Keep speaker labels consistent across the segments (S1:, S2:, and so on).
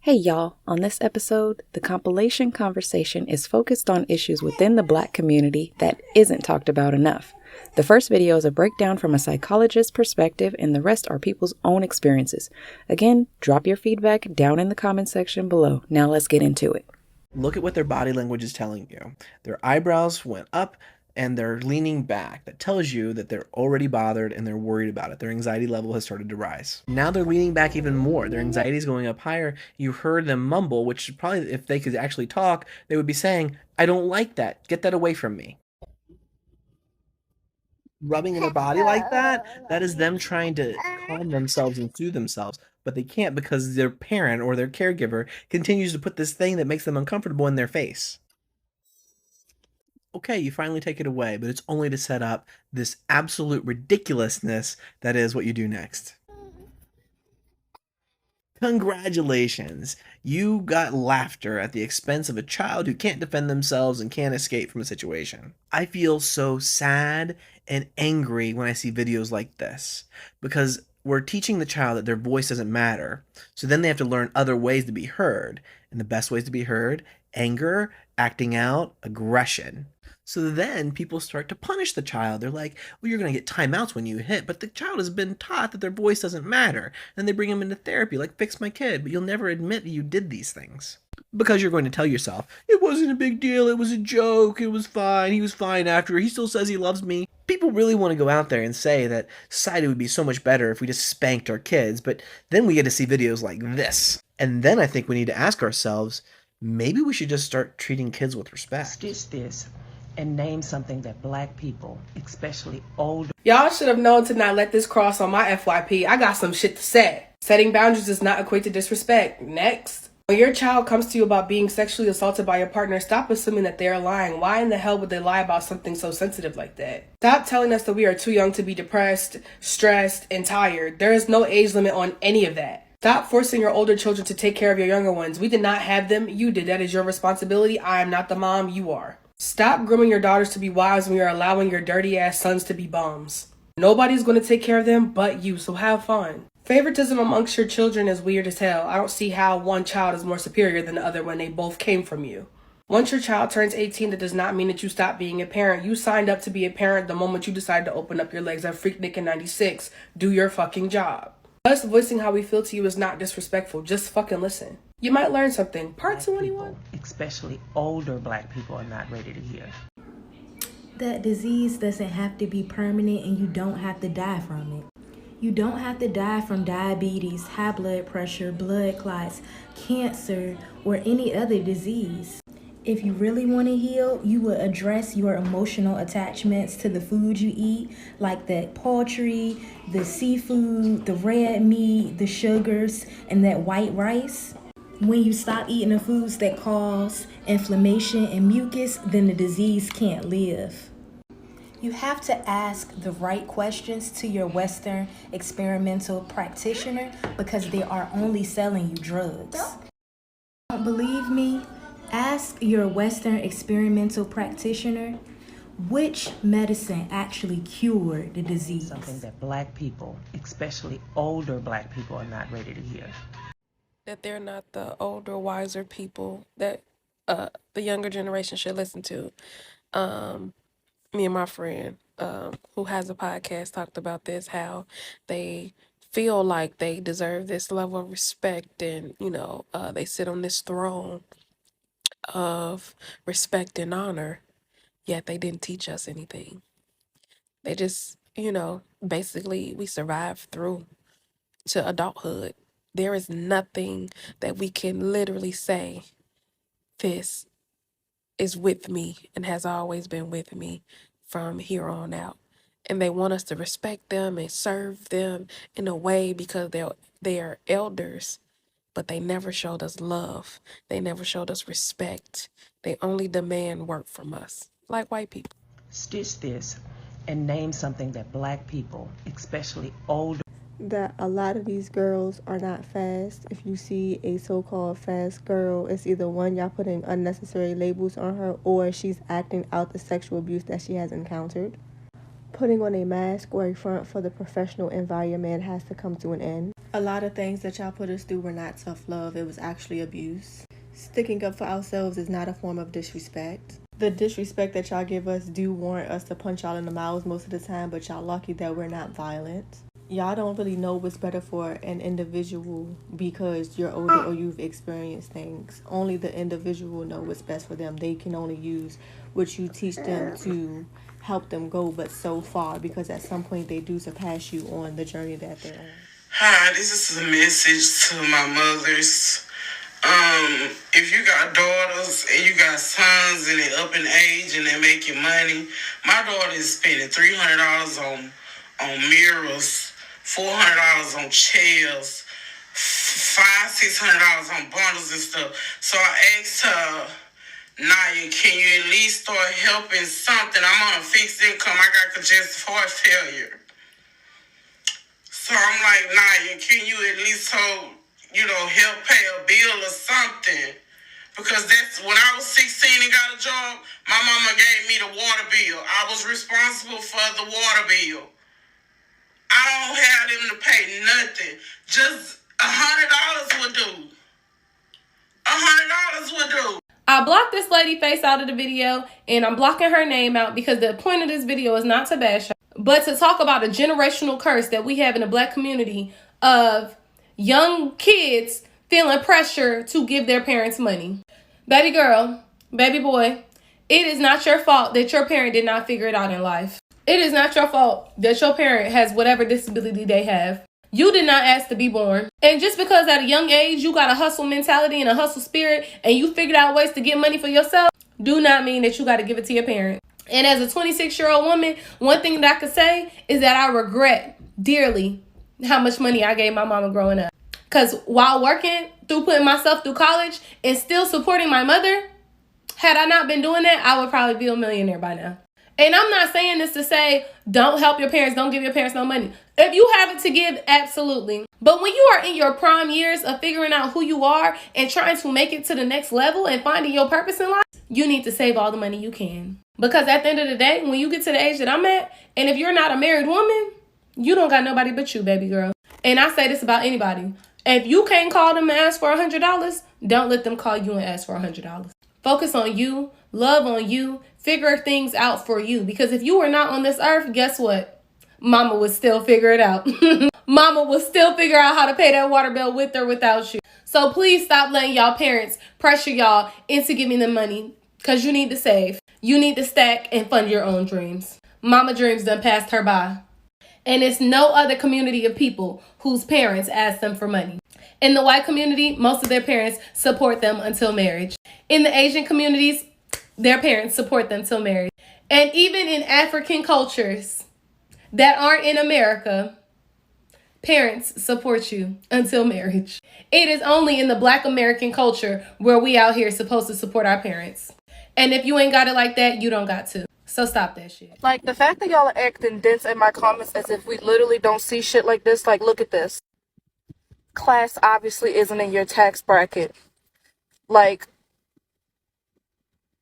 S1: Hey y'all, on this episode, the compilation conversation is focused on issues within the Black community that isn't talked about enough. The first video is a breakdown from a psychologist's perspective, and the rest are people's own experiences. Again, drop your feedback down in the comment section below. Now let's get into it.
S2: Look at what their body language is telling you. Their eyebrows went up and they're leaning back. That tells you that they're already bothered and they're worried about it. Their anxiety level has started to rise. Now they're leaning back even more. Their anxiety is going up higher. You heard them mumble, which probably, if they could actually talk, they would be saying, "I don't like that. Get that away from me." Rubbing their body like that is them trying to calm themselves and soothe themselves. But they can't because their parent or their caregiver continues to put this thing that makes them uncomfortable in their face. Okay, you finally take it away, but it's only to set up this absolute ridiculousness that is what you do next. Congratulations! You got laughter at the expense of a child who can't defend themselves and can't escape from a situation. I feel so sad and angry when I see videos like this, because we're teaching the child that their voice doesn't matter, so then they have to learn other ways to be heard. And the best ways to be heard: anger, acting out, aggression. So then people start to punish the child. They're like, well, you're going to get timeouts when you hit, but the child has been taught that their voice doesn't matter. And they bring them into therapy, like, fix my kid, but you'll never admit that you did these things. Because you're going to tell yourself, it wasn't a big deal, it was a joke, it was fine, he was fine after, he still says he loves me. People really want to go out there and say that society would be so much better if we just spanked our kids, but then we get to see videos like this. And then I think we need to ask ourselves, maybe we should just start treating kids with respect.
S3: Stitch this and name something that Black people, especially older.
S4: Y'all should have known to not let this cross on my FYP. I got some shit to say. Setting boundaries does not equate to disrespect. Next. When your child comes to you about being sexually assaulted by your partner, stop assuming that they are lying. Why in the hell would they lie about something so sensitive like that? Stop telling us that we are too young to be depressed, stressed, and tired. There is no age limit on any of that. Stop forcing your older children to take care of your younger ones. We did not have them. You did. That is your responsibility. I am not the mom. You are. Stop grooming your daughters to be wives when you're allowing your dirty ass sons to be bums. Nobody's going to take care of them but you, so have fun. Favoritism amongst your children is weird as hell. I don't see how one child is more superior than the other when they both came from you. Once your child turns 18, that does not mean that you stop being a parent. You signed up to be a parent the moment you decided to open up your legs at Freaknik in 96. Do your fucking job. Us voicing how we feel to you is not disrespectful. Just fucking listen. You might learn something. Part 2, anyone?
S3: Especially older Black people are not ready to hear.
S5: That disease doesn't have to be permanent and you don't have to die from it. You don't have to die from diabetes, high blood pressure, blood clots, cancer, or any other disease. If you really want to heal, you will address your emotional attachments to the food you eat, like the poultry, the seafood, the red meat, the sugars, and that white rice. When you stop eating the foods that cause inflammation and mucus, then the disease can't live. You have to ask the right questions to your Western experimental practitioner because they are only selling you drugs. Don't believe me? Ask your Western experimental practitioner which medicine actually cured the disease.
S3: Something that Black people, especially older Black people, are not ready to hear.
S6: That they're not the older, wiser people that the younger generation should listen to. Me and my friend who has a podcast talked about this, how they feel like they deserve this level of respect and, they sit on this throne of respect and honor, yet they didn't teach us anything. They just, basically we survived through to adulthood. There is nothing that we can literally say, this is with me and has always been with me from here on out. And they want us to respect them and serve them in a way because they are elders, but they never showed us love. They never showed us respect. They only demand work from us, like white people.
S3: Stitch this and name something that Black people, especially older.
S7: That a lot of these girls are not fast. If you see a so-called fast girl, it's either one, y'all putting unnecessary labels on her, or she's acting out the sexual abuse that she has encountered, Putting on a mask or a front for the professional environment has to come to an end. A lot of things that y'all put us through were not tough love, it was actually abuse. Sticking up for ourselves is not a form of disrespect. The disrespect that y'all give us do warrant us to punch y'all in the mouths most of the time, but y'all lucky that we're not violent. Y'all don't really know what's better for an individual because you're older or you've experienced things. Only the individual know what's best for them. They can only use what you teach them to help them go but so far, because at some point they do surpass you on the journey that they're on.
S8: Hi, this is a message to my mothers. If you got daughters and you got sons and they're up in age and they're making money, my daughter is spending $300 on mirrors, $400 on chairs, $500-$600 on bundles and stuff. So I asked her, Naya, can you at least start helping something? I'm on a fixed income. I got congestive heart failure. So I'm like, Naya, can you at least help pay a bill or something? Because that's when I was 16 and got a job, my mama gave me the water bill. I was responsible for the water bill. I don't have them to pay nothing. Just $100 would do. $100 would do.
S4: I blocked this lady face out of the video, and I'm blocking her name out because the point of this video is not to bash her, but to talk about a generational curse that we have in the Black community of young kids feeling pressure to give their parents money. Baby girl, baby boy, it is not your fault that your parent did not figure it out in life. It is not your fault that your parent has whatever disability they have. You did not ask to be born. And just because at a young age you got a hustle mentality and a hustle spirit and you figured out ways to get money for yourself, do not mean that you got to give it to your parent. And as a 26-year-old woman, one thing that I could say is that I regret dearly how much money I gave my mama growing up. Because while working through putting myself through college and still supporting my mother, had I not been doing that, I would probably be a millionaire by now. And I'm not saying this to say, don't help your parents, don't give your parents no money. If you have it to give, absolutely. But when you are in your prime years of figuring out who you are and trying to make it to the next level and finding your purpose in life, you need to save all the money you can. Because at the end of the day, when you get to the age that I'm at, and if you're not a married woman, you don't got nobody but you, baby girl. And I say this about anybody. If you can't call them and ask for $100, don't let them call you and ask for $100. Focus on you, love on you, figure things out for you. Because if you were not on this earth, guess what? Mama would still figure it out. Mama would still figure out how to pay that water bill with or without you. So please stop letting y'all parents pressure y'all into giving them money, because you need to save. You need to stack and fund your own dreams. Mama dreams done passed her by. And it's no other community of people whose parents ask them for money. In the white community, most of their parents support them until marriage. In the Asian communities, their parents support them till marriage. And even in African cultures that aren't in America, parents support you until marriage. It is only in the Black American culture where we out here supposed to support our parents. And if you ain't got it like that, you don't got to. So stop that shit.
S6: Like, the fact that y'all are acting dense in my comments as if we literally don't see shit like this. Like, look at this. Class obviously isn't in your tax bracket. Like,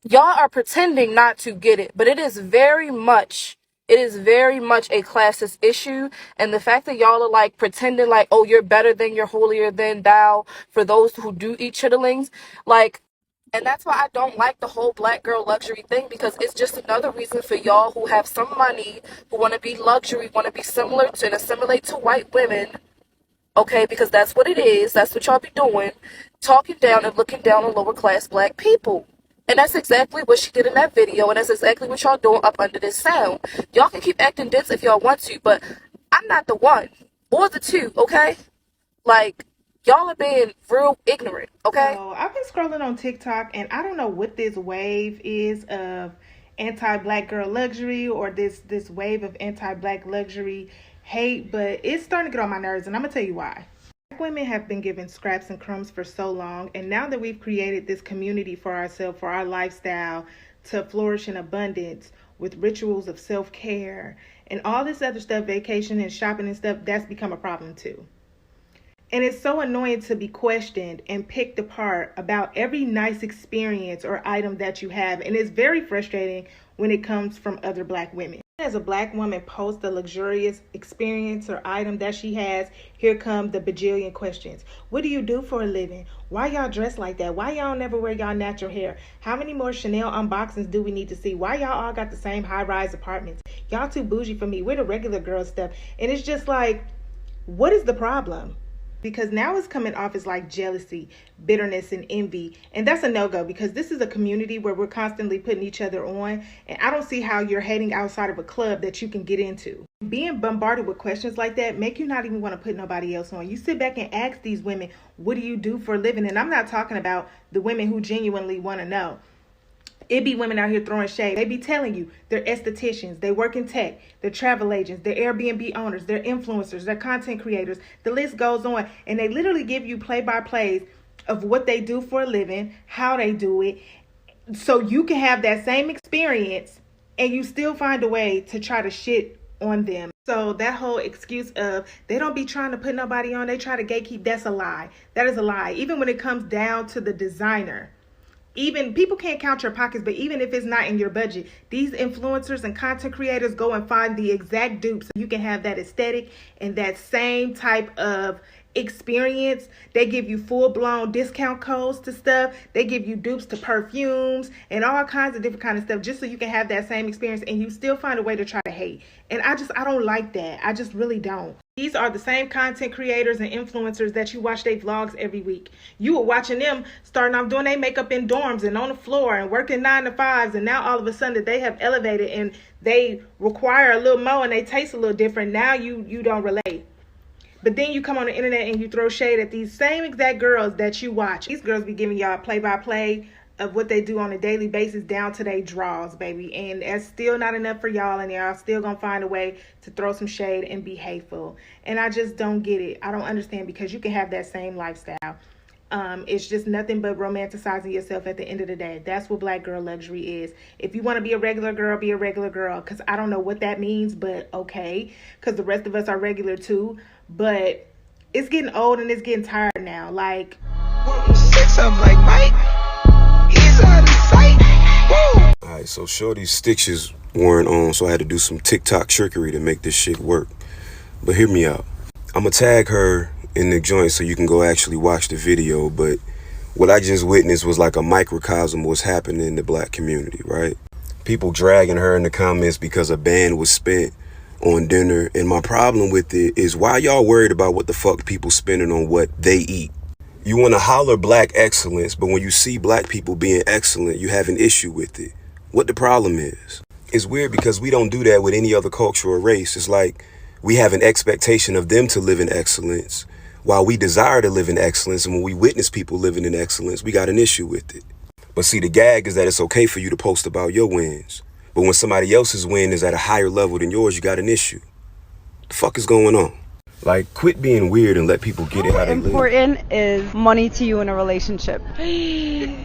S6: y'all are pretending not to get it, but it is very much a classist issue. And the fact that y'all are like pretending like, oh, you're better than, you're holier than thou for those who do eat chitterlings, like. And that's why I don't like the whole Black girl luxury thing, because it's just another reason for y'all who have some money, who want to be luxury, want to be similar to and assimilate to white women, okay, because that's what it is. That's what y'all be doing, talking down and looking down on lower class Black people. And that's exactly what she did in that video, and that's exactly what y'all doing up under this sound. Y'all can keep acting dense if y'all want to, but I'm not the one or the two, okay? Like, y'all are being real ignorant, okay?
S9: So I've been scrolling on TikTok, and I don't know what this wave is of anti-Black girl luxury, or this wave of anti-Black luxury hate, but it's starting to get on my nerves, and I'm gonna tell you why. Black women have been given scraps and crumbs for so long, and now that we've created this community for ourselves, for our lifestyle to flourish in abundance with rituals of self-care and all this other stuff, vacation and shopping and stuff, that's become a problem too. And it's so annoying to be questioned and picked apart about every nice experience or item that you have. And it's very frustrating when it comes from other Black women. As a black woman posts a luxurious experience or item that she has, here come the bajillion questions. What do you do for a living? Why y'all dress like that? Why y'all never wear y'all natural hair? How many more Chanel unboxings do we need to see? Why y'all all got the same high-rise apartments? Y'all too bougie for me. We're the regular girl stuff. And it's just like, what is the problem? Because now it's coming off as like jealousy, bitterness, and envy. And that's a no-go, because this is a community where we're constantly putting each other on. And I don't see how you're hating outside of a club that you can get into. Being bombarded with questions like that make you not even want to put nobody else on. You sit back and ask these women, what do you do for a living? And I'm not talking about the women who genuinely want to know. It be women out here throwing shade. They be telling you they're estheticians, they work in tech, they're travel agents, they're Airbnb owners, they're influencers, they're content creators. The list goes on. And they literally give you play-by-plays of what they do for a living, how they do it, so you can have that same experience and you still find a way to try to shit on them. So that whole excuse of they don't be trying to put nobody on, they try to gatekeep, that's a lie. That is a lie. Even when it comes down to the designer, even people can't count your pockets, but even if it's not in your budget, these influencers and content creators go and find the exact dupes so you can have that aesthetic and that same type of experience. They give you full-blown discount codes to stuff. They give you dupes to perfumes and all kinds of different kind of stuff just so you can have that same experience, and you still find a way to try to hate. And I don't like that. I just really don't. These are the same content creators and influencers that you watch their vlogs every week. You were watching them starting off doing their makeup in dorms and on the floor and working 9 to 5s, and now all of a sudden that they have elevated and they require a little more and they taste a little different. Now you don't relate. But then you come on the internet and you throw shade at these same exact girls that you watch. These girls be giving y'all play-by-play of what they do on a daily basis down to their draws, baby. And that's still not enough for y'all, and y'all still gonna find a way to throw some shade and be hateful. And I just don't get it. I don't understand, because you can have that same lifestyle. It's just nothing but romanticizing yourself at the end of the day. That's what black girl luxury is. If you want to be a regular girl, be a regular girl. Because I don't know what that means, but okay. Because the rest of us are regular too. But it's getting old and it's getting tired now. Like,
S10: I'm like, Mike, he's out of sight. Woo!
S11: Alright, so Shorty's stitches weren't on, so I had to do some TikTok trickery to make this shit work. But hear me out. I'ma tag her in the joint so you can go actually watch the video, but what I just witnessed was like a microcosm of what's happening in the black community, right? People dragging her in the comments because a band was spent on dinner, and my problem with it is, why y'all worried about what the fuck people spending on what they eat? You want to holler black excellence, but when you see black people being excellent, you have an issue with it. What the problem is? It's weird because we don't do that with any other culture or race. It's like we have an expectation of them to live in excellence while we desire to live in excellence, and when we witness people living in excellence, we got an issue with it. But see, the gag is that it's okay for you to post about your wins, but when somebody else's win is at a higher level than yours, you got an issue. The fuck is going on? Like, quit being weird and let people get it how they live.
S12: Important is money to you in a relationship.
S13: A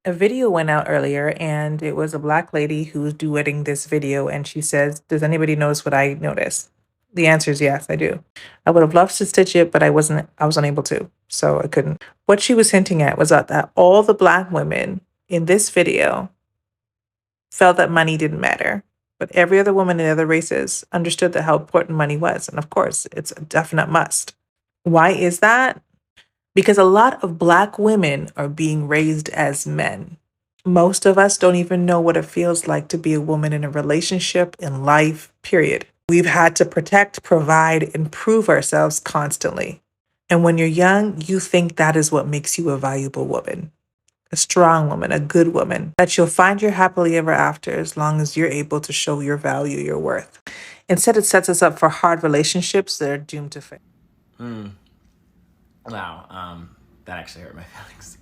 S13: video went out earlier, and it was a black lady who was duetting this video, and she says, does anybody notice what I noticed? The answer is yes, I do. I would have loved to stitch it, but I was unable to, so I couldn't. What she was hinting at was that all the black women in this video felt that money didn't matter, but every other woman in the other races understood that how important money was. And of course, it's a definite must. Why is that? Because a lot of black women are being raised as men. Most of us don't even know what it feels like to be a woman in a relationship, in life, period. We've had to protect, provide, and prove ourselves constantly. And when you're young, you think that is what makes you a valuable woman, a strong woman, a good woman, that you'll find your happily ever after as long as you're able to show your value, your worth. Instead, it sets us up for hard relationships that are doomed to fail.
S14: Wow, that actually hurt my feelings.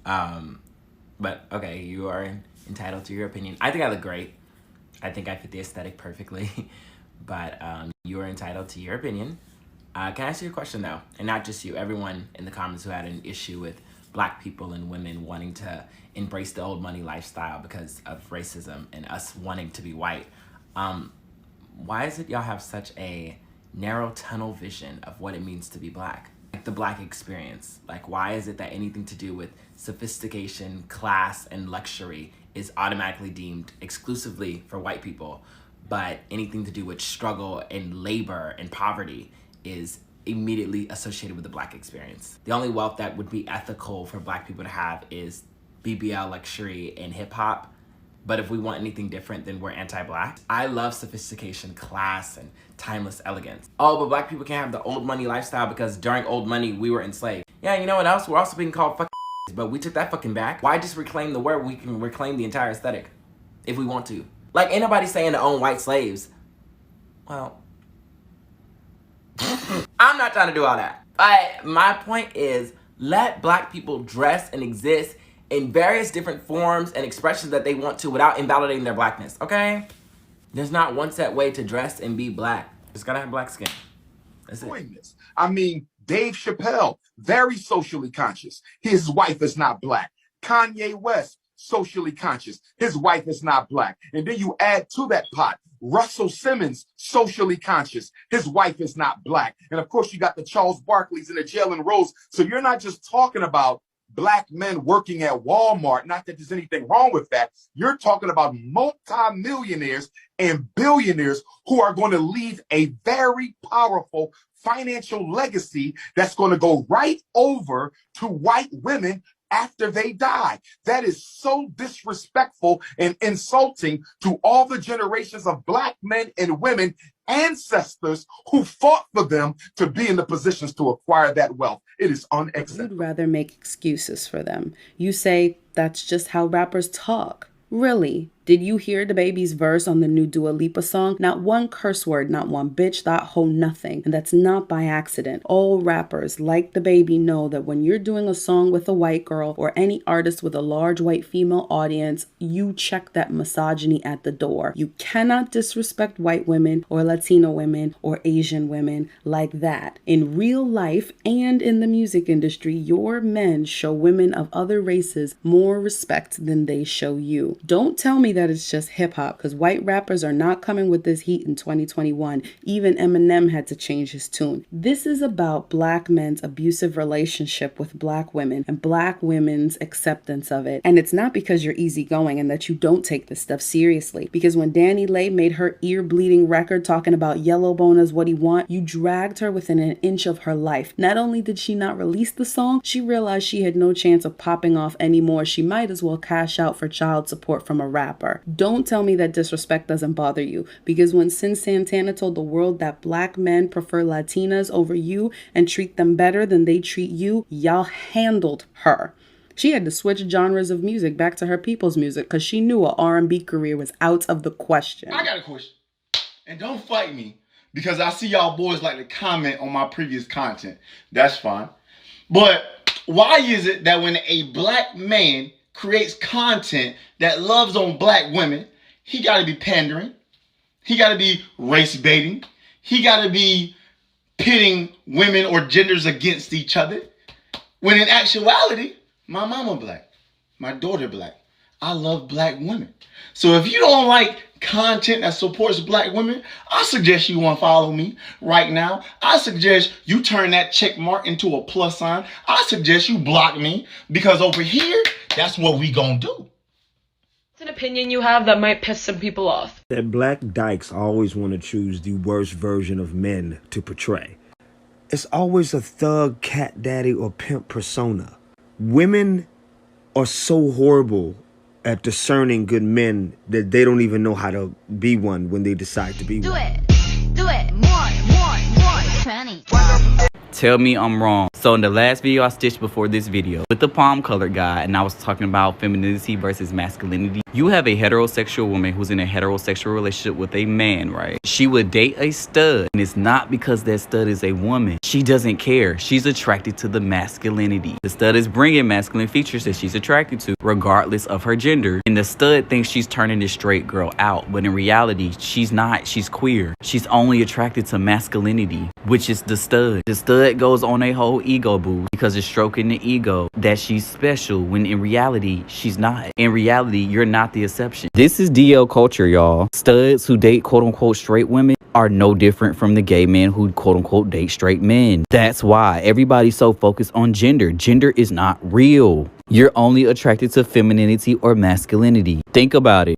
S14: But okay, you are entitled to your opinion. I think I look great. I think I fit the aesthetic perfectly. But you are entitled to your opinion. Can I ask you a question though? And not just you, everyone in the comments who had an issue with black people and women wanting to embrace the old money lifestyle because of racism and us wanting to be white. Why is it y'all have such a narrow tunnel vision of what it means to be black? Like the black experience. Like, why is it that anything to do with sophistication, class, and luxury is automatically deemed exclusively for white people, but anything to do with struggle and labor and poverty is immediately associated with the Black experience. The only wealth that would be ethical for Black people to have is BBL luxury and hip hop. But if we want anything different, then we're anti-Black. I love sophistication, class, and timeless elegance. Oh, but Black people can't have the old money lifestyle because during old money, we were enslaved. Yeah, you know what else? We're also being called fucking but we took that fucking back. Why just reclaim the word? We can reclaim the entire aesthetic if we want to. Like, ain't nobody saying to own white slaves. Well, I'm not trying to do all that. But my point is, let Black people dress and exist in various different forms and expressions that they want to without invalidating their Blackness, okay? There's not one set way to dress and be Black. Just gotta have Black skin. That's it.
S15: I mean, Dave Chappelle, very socially conscious. His wife is not Black. Kanye West, socially conscious. His wife is not Black. And then you add to that pot Russell Simmons, socially conscious. His wife is not Black. And of course, you got the Charles Barkleys and the Jalen Rose. So you're not just talking about Black men working at Walmart. Not that there's anything wrong with that. You're talking about multimillionaires and billionaires who are going to leave a very powerful financial legacy that's going to go right over to white women after they die. That is so disrespectful and insulting to all the generations of Black men and women, ancestors who fought for them to be in the positions to acquire that wealth. It is unacceptable.
S16: You'd rather make excuses for them. You say that's just how rappers talk. Really? Did you hear the baby's verse on the new Dua Lipa song? Not one curse word, not one bitch, that whole nothing. And that's not by accident. All rappers, like the baby, know that when you're doing a song with a white girl or any artist with a large white female audience, you check that misogyny at the door. You cannot disrespect white women or Latino women or Asian women like that. In real life and in the music industry, your men show women of other races more respect than they show you. Don't tell me that it's just hip hop, because white rappers are not coming with this heat in 2021. Even Eminem had to change his tune. This is about Black men's abusive relationship with Black women and Black women's acceptance of it. And it's not because you're easygoing and that you don't take this stuff seriously. Because when Danny Lay made her ear-bleeding record talking about yellow bone is what he want, you dragged her within an inch of her life. Not only did she not release the song, she realized she had no chance of popping off anymore. She might as well cash out for child support from a rapper. Don't tell me that disrespect doesn't bother you, because when Sin Santana told the world that Black men prefer Latinas over you and treat them better than they treat you, y'all handled her. She had to switch genres of music back to her people's music because she knew a R&B career was out of the question.
S17: I got a question, and don't fight me because I see y'all boys like to comment on my previous content. That's fine. But why is it that when a Black man creates content that loves on Black women, he got to be pandering, he got to be race baiting, he got to be pitting women or genders against each other, when in actuality, my mama Black, my daughter Black, I love Black women. So if you don't like content that supports Black women, I suggest you unfollow me right now. I suggest you turn that check mark into a plus sign. I suggest you block me, because over here, that's what we gonna do.
S18: It's an opinion you have that might piss some people off.
S19: That Black dykes always want to choose the worst version of men to portray. It's always a thug, cat daddy, or pimp persona. Women are so horrible at discerning good men that they don't even know how to be one when they decide to be one.
S20: Do it, more, tranny.
S21: Tell me I'm wrong. So in the last video I stitched before this video with the palm colored guy, and I was talking about femininity versus masculinity. You have a heterosexual woman who's in a heterosexual relationship with a man, right? She would date a stud, and it's not because that stud is a woman. She doesn't care. She's attracted to the masculinity. The stud is bringing masculine features that she's attracted to, regardless of her gender. And the stud thinks she's turning this straight girl out, but in reality, she's not. She's queer. She's only attracted to masculinity, which is the stud. The stud goes on a whole ego boost because it's stroking the ego that she's special, when in reality, she's not. In reality, you're not the exception. This is DL culture, y'all. Studs who date quote-unquote straight women are no different from the gay men who quote-unquote date straight men. That's why everybody's so focused on gender. Gender is not real. You're only attracted to femininity or masculinity. Think about it.